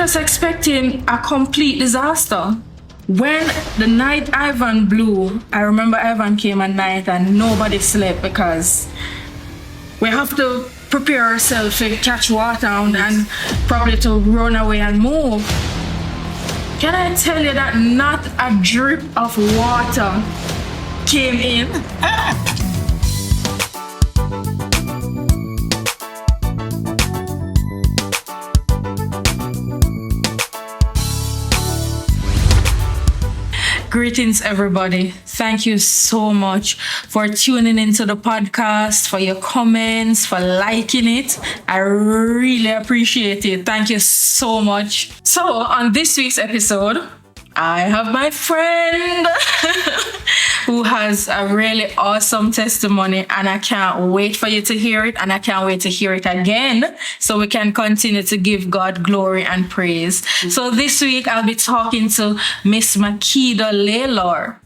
just expecting a complete disaster. When the night Ivan blew, I remember Ivan came at night and nobody slept because we have to prepare ourselves to catch water and probably to run away and move. Can I tell you that not a drip of water came in? Greetings, everybody. Thank you so much for tuning into the podcast, for your comments, for liking it. I really appreciate it. Thank you so much. So, on this week's episode, I have my friend who has a really awesome testimony, and I can't wait for you to hear it, and I can't wait to hear it again so we can continue to give God glory and praise. So this week I'll be talking to Miss Makeda Lalor,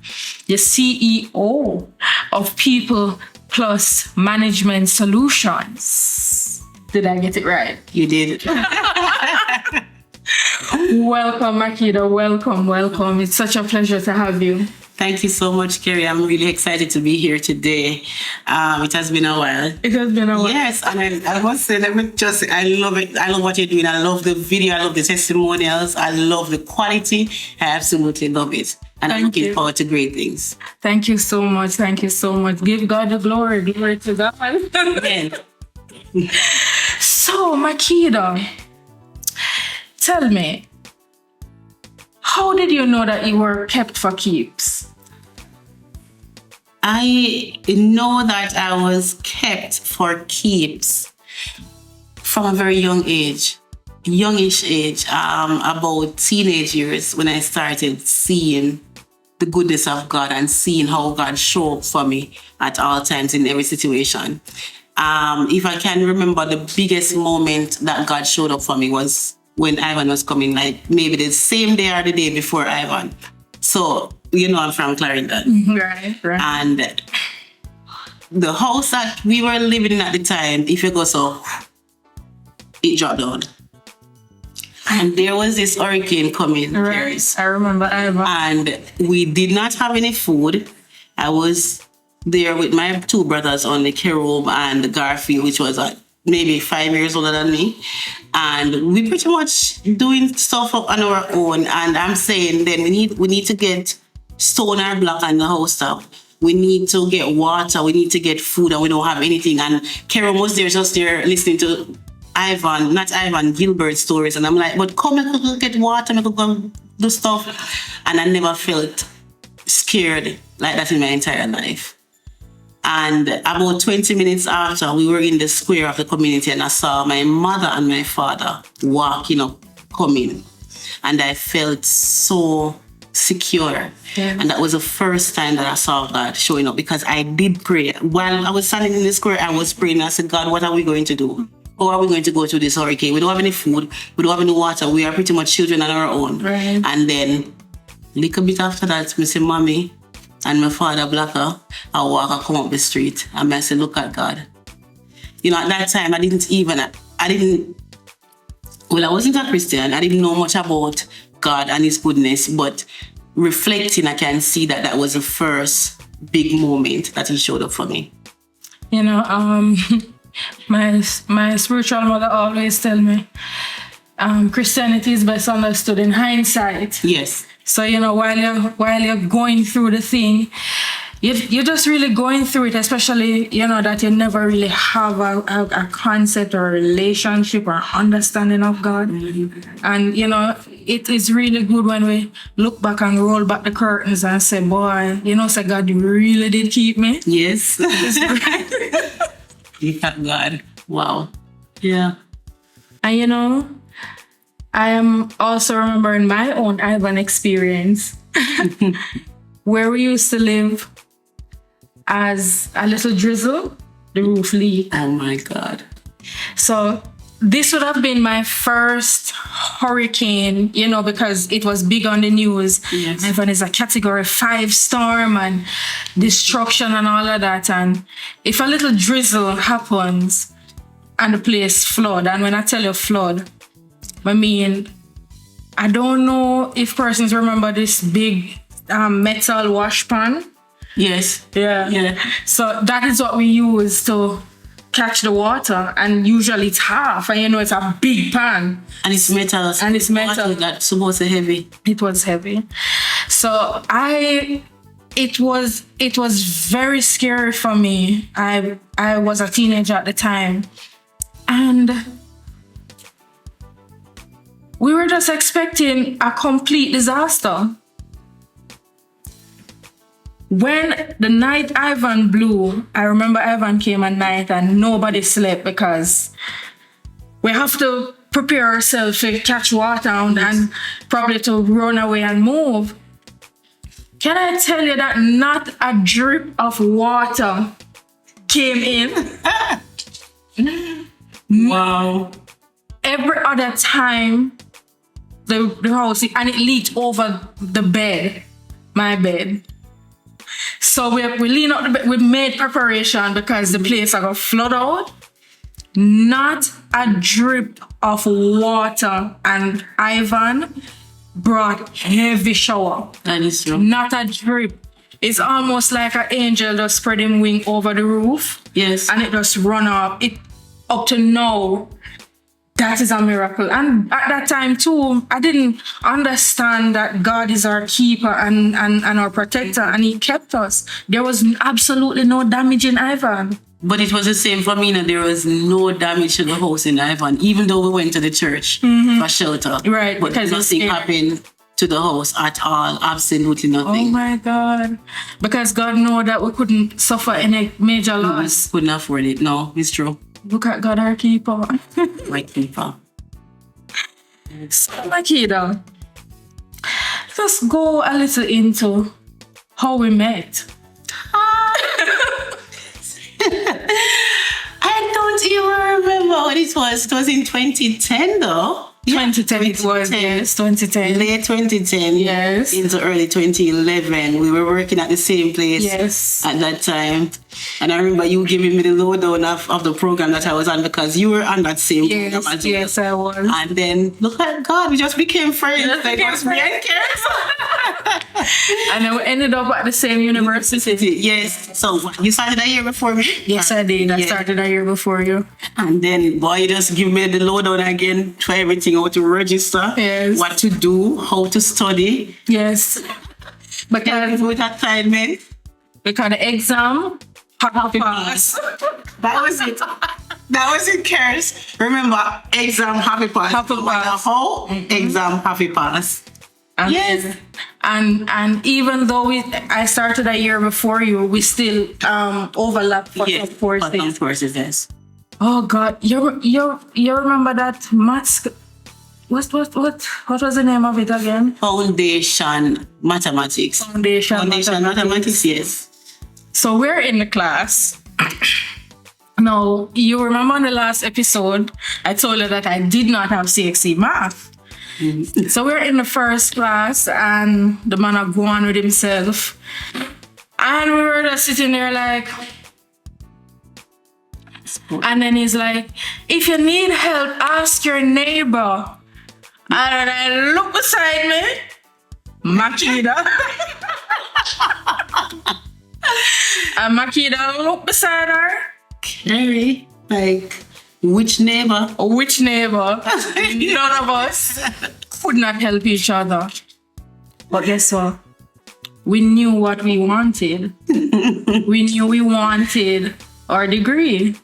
the CEO of People Plus Management Solutions. Did I get it right? You did. Welcome, Makeda. Welcome. It's such a pleasure to have you. Thank you so much, Kerry. I'm really excited to be here today. It has been a while. Yes, and I must say, I love it. I love what you're doing. I love the video. I love the testimonials. I love the quality. I absolutely love it. And I'm looking forward to great things. Thank you so much. Give God the glory. Glory to God. Amen. So, Makeda, tell me, how did you know that you were kept for keeps? I know that I was kept for keeps from a very youngish age, about teenage years, when I started seeing the goodness of God and seeing how God showed up for me at all times in every situation. If I can remember, the biggest moment that God showed up for me was when Ivan was coming, like maybe the same day or the day before Ivan. So, I'm from Clarendon. Right. And the house that we were living in at the time, if you go so, it dropped down. And there was this hurricane coming. Right. I remember Ivan. And we did not have any food. I was there with my two brothers, only Kerriann and Garfield, which was maybe 5 years older than me. And we pretty much doing stuff up on our own. And I'm saying then we need to get stone or block on the house top. We need to get water. We need to get food, and we don't have anything. And Kerriann was there just there listening to Gilbert's stories. And I'm like, but come, I could get water, I could go do stuff. And I never felt scared like that in my entire life. And about 20 minutes after, we were in the square of the community, and I saw my mother and my father walking up, coming. And I felt so secure. Yeah. And that was the first time that I saw God showing up, because I did pray. While I was standing in the square, I was praying. I said, God, what are we going to do? How are we going to go through this hurricane? We don't have any food. We don't have any water. We are pretty much children on our own. Right. And then a little bit after that, I say, Mommy and my father, Blacker, I walk and come up the street. And I say, look at God. At that time, I wasn't a Christian. I didn't know much about God and His goodness. But reflecting, I can see that was the first big moment that He showed up for me. My spiritual mother always tell me, Christianity is best understood in hindsight. Yes. So, while you're going through the thing, you're just really going through it, especially, that you never really have a concept or a relationship or understanding of God. Mm-hmm. And, it is really good when we look back and roll back the curtains and say, boy, say God really did keep me. Yes. Thank God. Wow. Yeah. And, I am also remembering my own Ivan experience where we used to live as a little drizzle, the roof leaked. Oh my God. So this would have been my first hurricane, because it was big on the news. Yes. Ivan is a category 5 storm and destruction and all of that. And if a little drizzle happens and the place flood, and when I tell you flood, I mean I don't know if persons remember this big metal wash pan. Yes. Yeah. So that is what we use to catch the water, and usually it's half, and it's a big pan. And it's metal. And it's metal. That's supposed to heavy. It was heavy. So it was very scary for me. I was a teenager at the time, and we were just expecting a complete disaster. When the night Ivan blew, I remember Ivan came at night and nobody slept because we have to prepare ourselves to catch water and probably to run away and move. Can I tell you that not a drip of water came in? Wow. Every other time, the house, and it leaked over the bed, my bed. So we leaned out the bed, we made preparation because the place I got flood out. Not a drip of water, and Ivan brought heavy shower. That is true. Not a drip. It's almost like an angel just spread him wing over the roof. Yes. And it just run up. It up to now. That is a miracle. And at that time too, I didn't understand that God is our keeper and our protector, and he kept us. There was absolutely no damage in Ivan. But it was the same for me. There was no damage to the house in Ivan, even though we went to the church for shelter. Right. But nothing happened to the house at all. Absolutely nothing. Oh my God. Because God knew that we couldn't suffer any major loss. Couldn't afford it. No, it's true. Look at God, our keeper. Right keeper. So, Makeda, let's go a little into how we met. I don't even remember what it was. It was in 2010 though. 2010 it was, yes, 2010. Late 2010. Yes. Into early 2011. We were working at the same place Yes. at that time. And I remember you giving me the lowdown of the program that I was on, because you were on that same program as well. Yes, I was. And then, look at God, we just became friends. Like, it was me and And then we ended up at the same university. Yes. So you started a year before me? Yes, I did. I started a year before you. And then, boy, you just give me the lowdown again for everything, how to register, Yes. what to do, how to study. Yes. Because With assignment. the exam, happy pass. That was it. That was it, Keris. Remember, exam happy pass. Happy No matter pass. how, exam happy pass. And, Yes. And even though I started a year before you, we still overlap for Yes, some for some courses. courses, yes. Oh God, you remember that maths? What was the name of it again? Foundation mathematics. Foundation mathematics, yes. So we're in the class. Now, you remember on the last episode, I told you that I did not have CXC math. So we're in the first class, and the man had gone with himself. And we were just sitting there like, and then he's like, if you need help, ask your neighbor. And I look beside me, Makeda. And Makeda look beside her. Carrie, like, which neighbor? Which neighbor? None of us could not help each other. But guess what? We knew what we wanted. We knew we wanted our degree.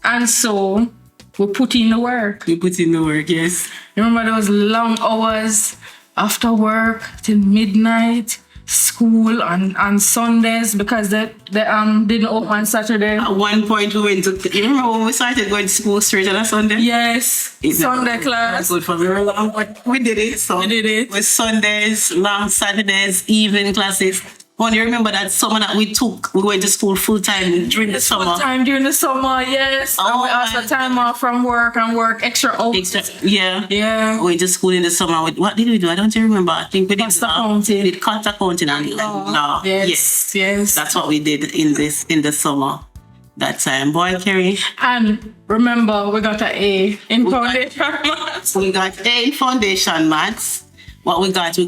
And so we put in the work. You put in the work, yes. Remember those long hours after work till midnight, school on Sundays, because they didn't open Saturday. At one point we went to, you remember when we started going to school straight on a Sunday? Yes, Sunday class. Good for very long, but we did it. So We did it. with Sundays, long Saturdays, evening classes. When you remember that summer that we went to school full time during the summer. Full time during the summer, yes. Oh, And we asked for time off from work and work extra hours. Yeah. Yeah. We went to school in the summer. What did we do? I don't remember. I think we did Cost accounting. We did cost accounting and law. Yes. That's what we did in the summer. that time. Boy, Kerry. And remember, we got an A in foundation maths. We got A in foundation maths. What we got a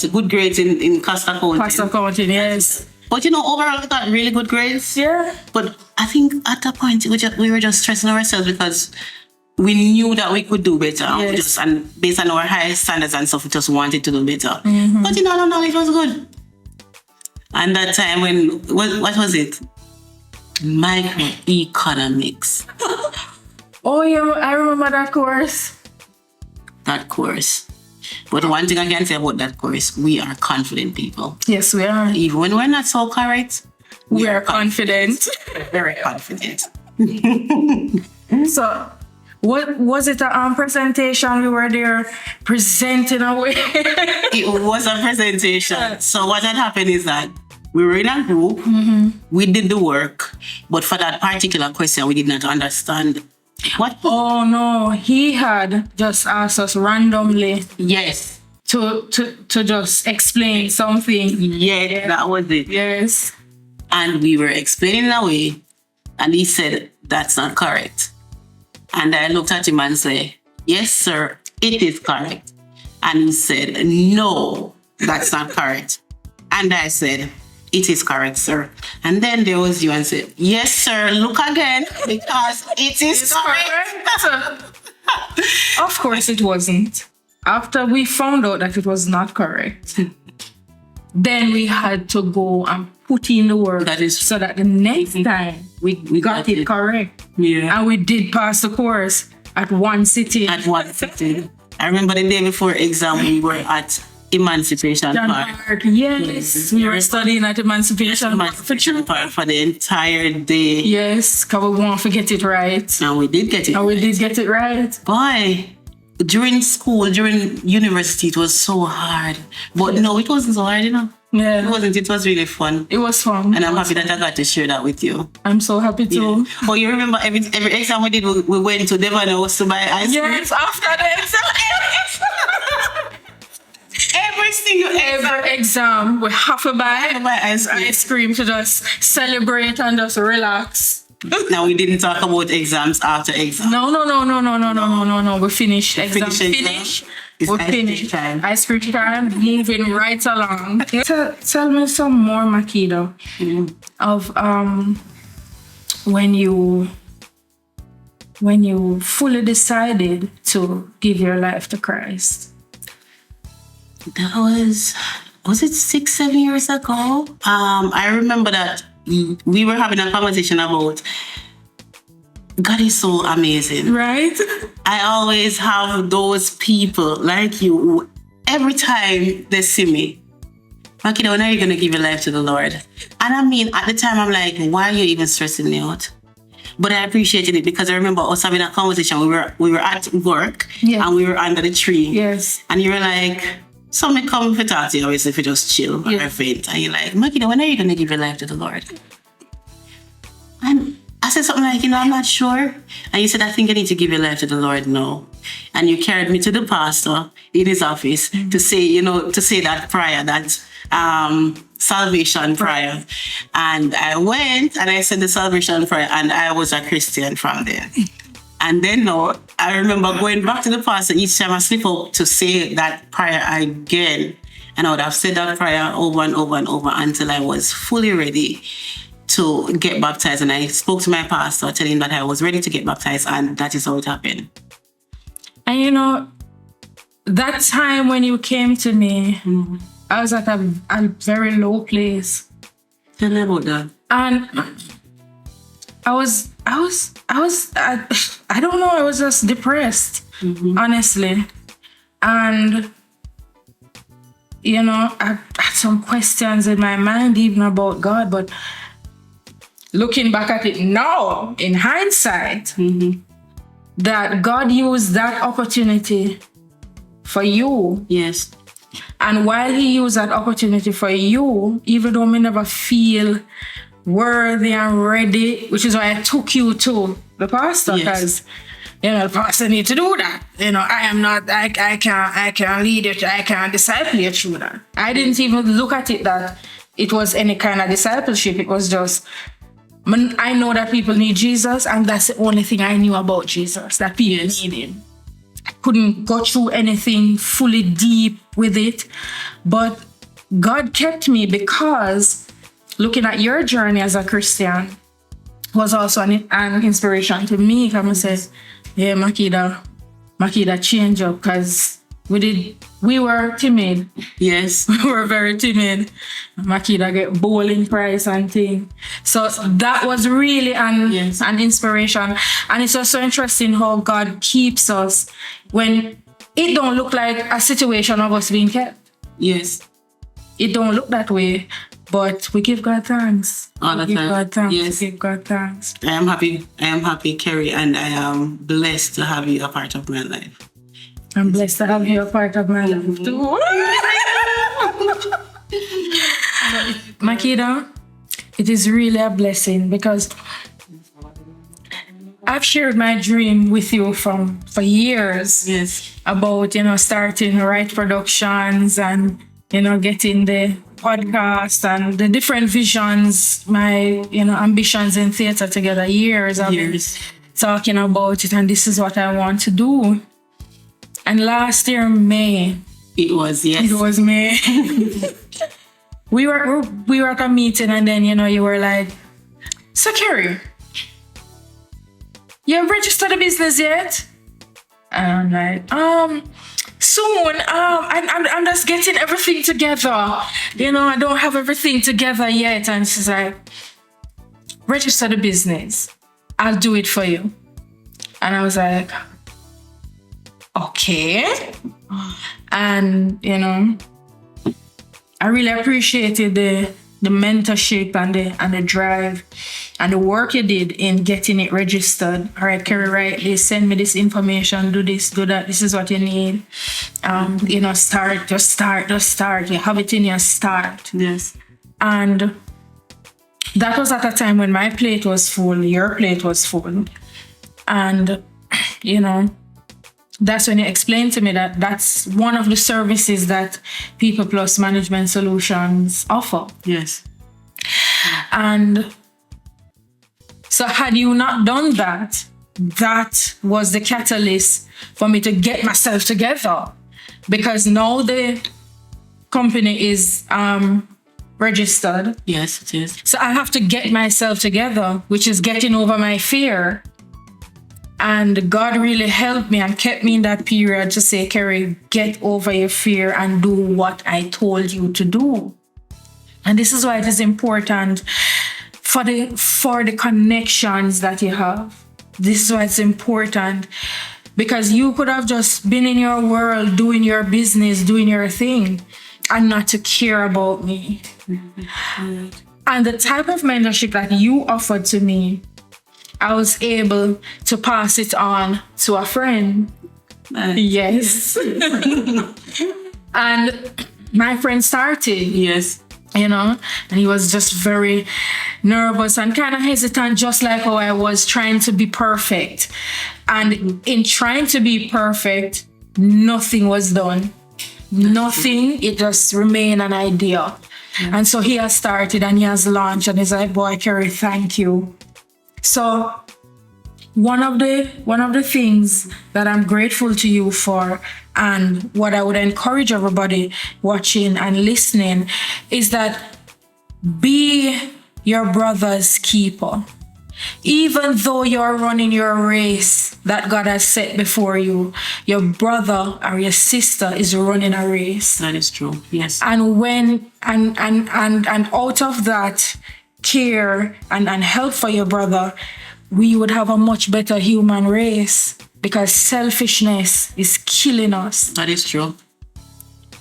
good grades in cost accounting. Cost accounting, yes. But overall we got really good grades. Yeah. But I think at that point we were just stressing ourselves because we knew that we could do better. Yes. And based on our high standards and stuff, we just wanted to do better. Mm-hmm. But no, it was good. And that time what was it? Microeconomics. Oh yeah, I remember that course. But one thing I can say about that course, we are confident people. Yes, we are. Even when we're not so correct, we are confident. Very confident. So, what was it? A presentation? We were there presenting away. It was a presentation. So what had happened is that we were in a group. Mm-hmm. We did the work, but for that particular question, we did not understand. What? Oh no, he had just asked us randomly. Yes. To just explain something. Yeah, that was it. Yes. And we were explaining away, and he said, "That's not correct." And I looked at him and said, "Yes, sir, it is correct." And he said, "No, that's not correct." And I said, "It is correct, sir." And then there was you and said, "Yes, sir, look again, because it is correct." Of course it wasn't. After we found out that it was not correct, then we had to go and put in the work so that the next time we got it correct. Yeah. And we did pass the course at one sitting. I remember the day before exam, we were at Emancipation Park. Yes, we were studying at Emancipation Park for the entire day. Yes, because we won't forget it right. And we did get it. Right. Boy, during school, during university, it was so hard. But no, it wasn't so hard, Yeah. It wasn't. It was really fun. It was fun. And I'm happy that I got to share that with you. I'm so happy too. Yeah. But you remember every exam we did, we went to Devon House to buy ice cream? Yes, after the exam. Every exam, we have to buy ice cream to just celebrate and just relax. Now we didn't talk about exams after exam. No. We finished exam. We finished. Ice cream time. Moving right along. Tell me some more, Makeda, of when you fully decided to give your life to Christ. That was it 6-7 years ago? I remember that we were having a conversation about God is so amazing. Right? I always have those people like you who, every time they see me, Makeda, when are you going to give your life to the Lord? And I mean, at the time, I'm like, why are you even stressing me out? But I appreciated it because I remember us having a conversation. We were at work and we were under the tree. Yes. And you were like, somebody come for talk to you, obviously, if you just chill or faint. And you're like, Makeda, when are you going to give your life to the Lord? And I said something like, I'm not sure. And you said, I think I need to give your life to the Lord now. And you carried me to the pastor in his office to say that prayer, that salvation prayer. And I went and I said the salvation prayer and I was a Christian from there. And then I remember going back to the pastor each time I slip up to say that prayer again. And I would have said that prayer over and over and over until I was fully ready to get baptized. And I spoke to my pastor telling him that I was ready to get baptized, and that is how it happened. And that time when you came to me, I was at a very low place. Tell me about that. And I don't know, I was just depressed, honestly. And, I had some questions in my mind even about God, but looking back at it now, in hindsight, that God used that opportunity for you. Yes. And while he used that opportunity for you, even though me never feel worthy and ready, which is why I took you to the pastor, because the pastor need to do that. I can't lead it, I can't disciple you through that. I didn't even look at it that it was any kind of discipleship. It was just I know that people need Jesus, and that's the only thing I knew about Jesus, that people need him. I couldn't go through anything fully deep with it, but God kept me, because looking at your journey as a Christian was also an inspiration to me. Come and say, yeah, Makeda, change up, because we were timid. Yes. We were very timid. Makeda get bowling prize and thing. So that was really an inspiration. And it's also interesting how God keeps us when it don't look like a situation of us being kept. Yes. It don't look that way, but we give God thanks. All the time. God thanks. Yes. We give God thanks. I am happy, Kerry, and I am blessed to have you a part of my life. I'm blessed to have you a part of my life too. Makeda, it is really a blessing, because I've shared my dream with you for years. Yes. About, starting Right Productions and, getting the podcast and the different visions, my, ambitions in theater together. Years of talking about it, and this is what I want to do. And last year, May. It was, yes. It was May. we were at a meeting, and then, you were like, so Kerry, you have registered a business yet? And I'm like, soon. I'm just getting everything together. I don't have everything together yet. And she's like, register the business. I'll do it for you. And I was like, okay. And, I really appreciated the mentorship and the drive and the work you did in getting it registered. All right, Kerry, right, they send me this information, do this, do that. This is what you need. Start. You have it in your start. Yes. And that was at a time when my plate was full, your plate was full. And, that's when you explained to me that that's one of the services that People Plus Management Solutions offer. Yes. And so had you not done that, that was the catalyst for me to get myself together, because now the company is registered. Yes, it is. So I have to get myself together, which is getting over my fear. And God really helped me and kept me in that period to say, Kerry, get over your fear and do what I told you to do. And this is why it is important for the connections that you have. This is why it's important, because you could have just been in your world, doing your business, doing your thing, and not to care about me. Mm-hmm. And the type of mentorship that you offered to me, I was able to pass it on to a friend. Yes. And my friend started. Yes. And he was just very nervous and kind of hesitant, just like how I was trying to be perfect. And in trying to be perfect, nothing was done. Nothing. It just remained an idea. Yeah. And so he has started and he has launched, and he's like, boy, Kerry, thank you. So one of the things that I'm grateful to you for, and what I would encourage everybody watching and listening, is that be your brother's keeper. Even though you're running your race that God has set before you, your brother or your sister is running a race. That is true. Yes. And when and out of that care and help for your brother, we would have a much better human race, because selfishness is killing us. That is true.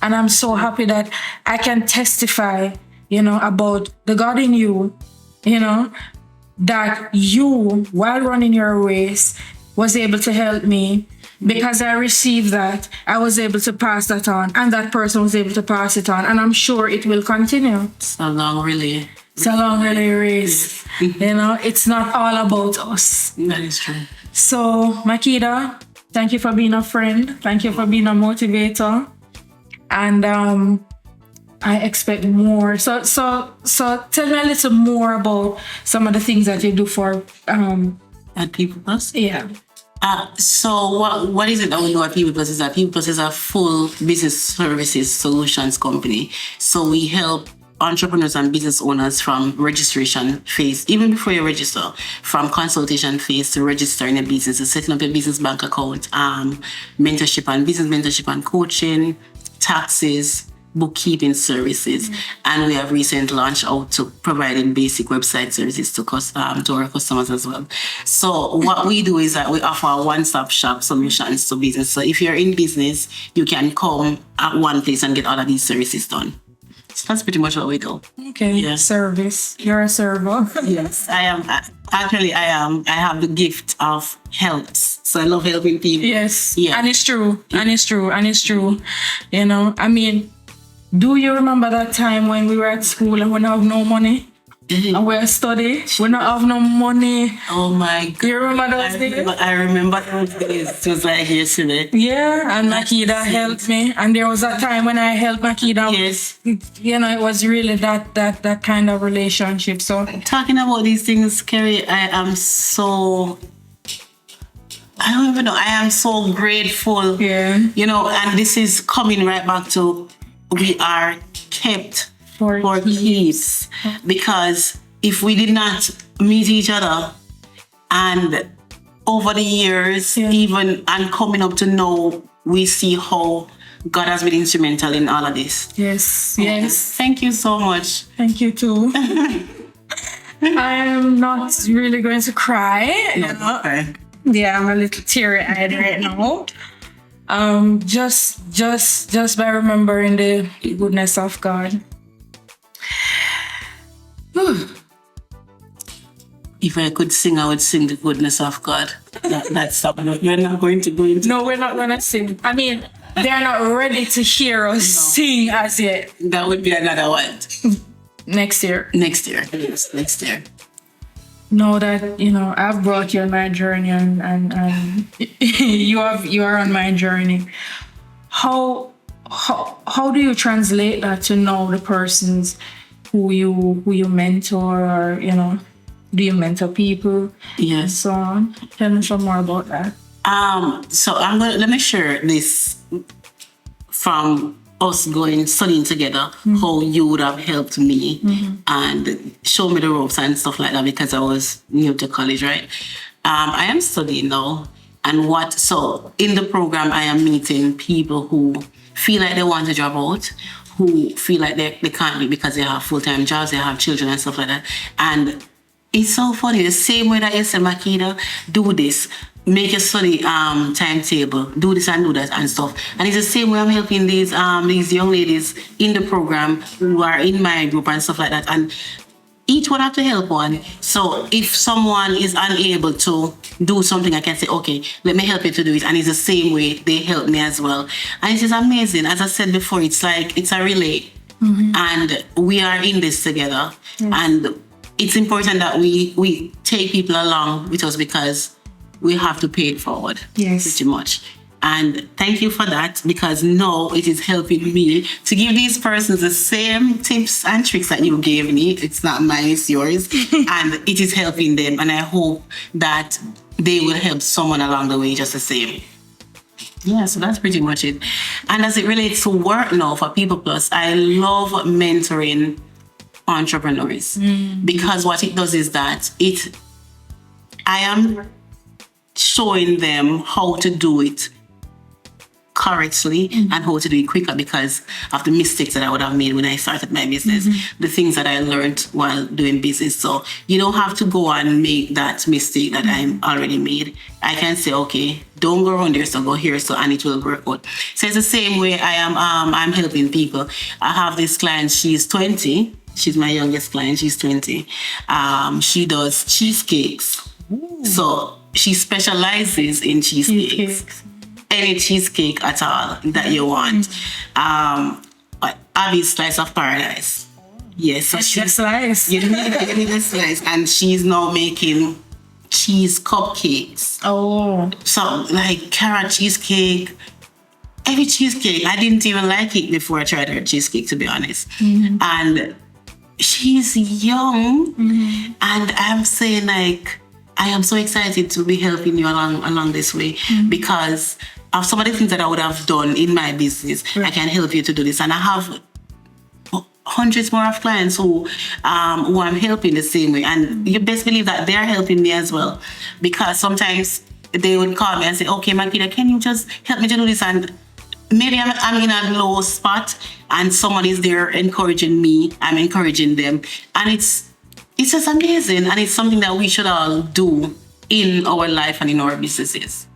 And I'm so happy that I can testify, about the God in you, that you, while running your race, was able to help me. Because I received that, I was able to pass that on, and that person was able to pass it on, and I'm sure it will continue. It's a long relay. It's a long relay race. It's not all about us. That is true. So, Makeda, thank you for being a friend. Thank you for being a motivator. And I expect more. So tell me a little more about some of the things that you do for At People Plus? yeah. So what is it that we know at People Plus is that People Plus is a full business services solutions company. So we help entrepreneurs and business owners from registration phase, even before you register, from consultation phase to registering a business, to setting up a business bank account, mentorship and business mentorship and coaching, taxes, bookkeeping services, and we have recently launched out to providing basic website services to our customers as well. So what we do is that we offer one-stop shop solutions to business. So if you're in business, you can come at one place and get all of these services done. So that's pretty much what we do. Okay. Yeah. Service. You're a server. Yes, I am. Actually, I am. I have the gift of help. So I love helping people. Yes. Yeah. And it's true. And it's true. And it's true. You know, I mean, do you remember that time when we were at school and we don't have no money? And we're studying, we don't have no money. Oh my God. You remember those days? I remember those days. It was like yesterday. Yeah, and Makeda helped me. And there was a time when I helped Makeda. Yes. You know, it was really that kind of relationship. So Talking about these things, Kerry, I am so... I don't even know. I am so grateful. yeah. You know, and this is coming right back to we are kept For keeps. Because if we did not meet each other and over the years, even and coming up to now, we see how God has been instrumental in all of this. Yes, yes. Thank you so much. Thank you too. I am not really going to cry. You know? Okay. Yeah, I'm a little teary-eyed right now. Just by remembering the goodness of God. If I could sing, I would sing the goodness of God. That's something we're not going to go into. No, we're not gonna sing. I mean, they're not ready to hear us sing as yet. That would be another one. Next year. Next year. Yes, next year. Know that, you know, I've brought you on my journey and you are on my journey. How do you translate that to know the persons who you mentor, or, you know, do you mentor people? Yes. So on. Tell me some more about that. So let me share this from us studying together, how you would have helped me and show me the ropes and stuff like that, because I was new to college, right? I am studying now, and so in the program I am meeting people who feel like they want to drop out, who feel like they can't be because they have full-time jobs, they have children and stuff like that. And it's so funny, the same way that you said, Makeda, do this, make a study timetable, do this and do that and stuff. And it's the same way I'm helping these young ladies in the program who are in my group and stuff like that. And each one have to help one. So if someone is unable to do something, I can say, okay, let me help you to do it. And it's the same way they help me as well. And it's just amazing. As I said before, it's like, it's a relay. And we are in this together. And it's important that we take people along with us, because we have to pay it forward. Yes. Pretty much. And thank you for that, because now it is helping me to give these persons the same tips and tricks that you gave me. It's not mine, it's yours. And it is helping them. And I hope that they will help someone along the way just the same. Yeah, so that's pretty much it. And as it relates to work now for People Plus, I love mentoring entrepreneurs, because what it does is that I am showing them how to do it correctly and how to do it quicker, because of the mistakes that I would have made when I started my business, the things that I learned while doing business. So you don't have to go and make that mistake that I already made. I can say, okay, don't go around there, so go here, so, and it will work out. So it's the same way I'm helping people. I have this client, she's 20. She's my youngest client, she's 20. She does cheesecakes. So she specializes in cheesecakes. Any cheesecake at all that you want. Abby's Slice of Paradise. Yes. So That's slice. You need a slice. And she's now making cheese cupcakes. Oh. So like carrot cheesecake, every cheesecake, I didn't even like it before I tried her cheesecake, to be honest. And she's young, and I'm saying like, I am so excited to be helping you along this way because of some of the things that I would have done in my business. I can help you to do this, and I have hundreds more of clients who I'm helping the same way, and you best believe that they're helping me as well, because sometimes they would call me and say, okay, Makeda, can you just help me to do this? And maybe I'm in a low spot and someone is there encouraging me, I'm encouraging them, and it's just amazing, and it's something that we should all do in our life and in our businesses.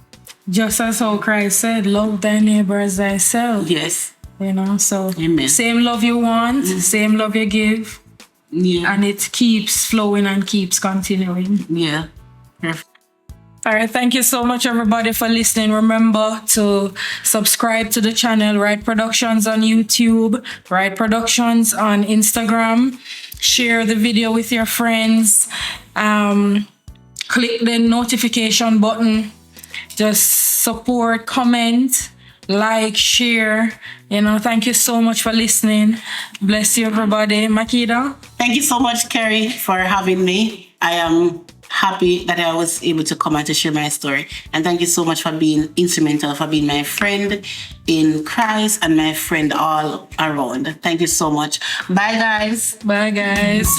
Just as how Christ said, love thy neighbor as thyself. Yes. You know, so Amen. Same love you want, same love you give. Yeah. And it keeps flowing and keeps continuing. Yeah. Perfect. All right, thank you so much, everybody, for listening. Remember to subscribe to the channel, Right Productions on YouTube, Right Productions on Instagram. Share the video with your friends. Click the notification button. Just support, comment, like, share. You know, thank you so much for listening. Bless you, everybody. Makeda. Thank you so much, Kerry, for having me. I am happy that I was able to come out to share my story. And thank you so much for being instrumental, for being my friend in Christ and my friend all around. Thank you so much. Bye, guys. Bye, guys.